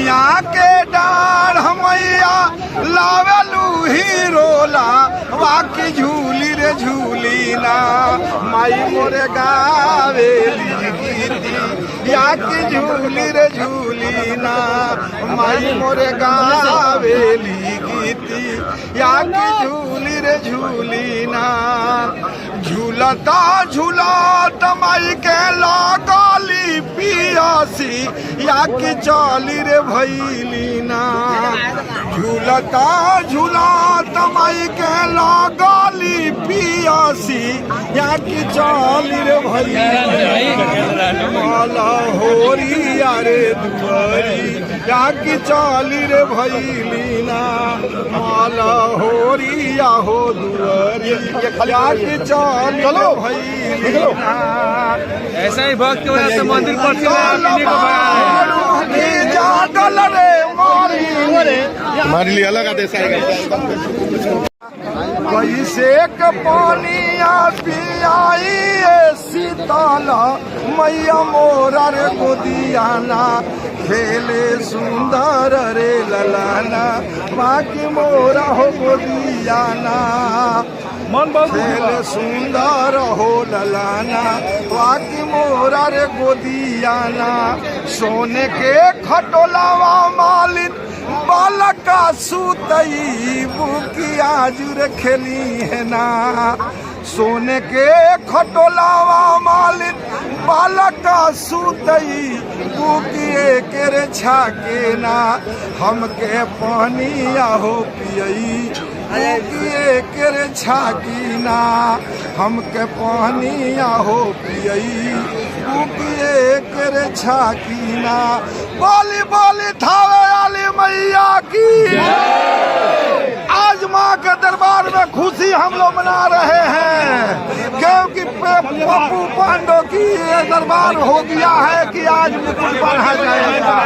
निमिया के डाढ़ मैया लावेलू हीरोला वाकी झूली रे झूली ना माई मोरे गावेली गीती या की झूली रे झूली ना माई मोरे गावेली गीती या की झूली रे झूली ना झूलता झूलत माई के लगली पियासी या की चली रे भैली ना झूलता झूलत माई के लगली पियासी या की चली रे भैली माला होरी यारे दुआरी या की चली रे भैली ना माला होरी या हो दुआरी या की चलो भैली ना। ऐसा ही भक्त की वजह से मंदिर पर जागल रे मारी हमारे लिए अलग आदेश आएगा। कैसे के पानिया पियाई सीताला मैया मोरा रे गोदियाना खेले सुंदर रे ललाना बाकी मोरा हो गोदियाना खेले सुंदर हो ललाना बाकी मोरा रे गोदियाना सोने के खटोलावा मालिक बालका सुतई बुकिया जुर खेली है ना सोने के खटोलावा मालिक बालका सुतई बुकिए के छाके ना हमके पानिया हो पियई बुकिए के छाकी ना हमके पानिया हो पियई बुकिए के छाकी ना बोली बोली थावे वाली मैया की आज माँ के दरबार में खुशी हम लोग मना रहे हैं क्योंकि पप्पू पांडव की दरबार हो गया है कि आज मुकुट पहना जाएगा।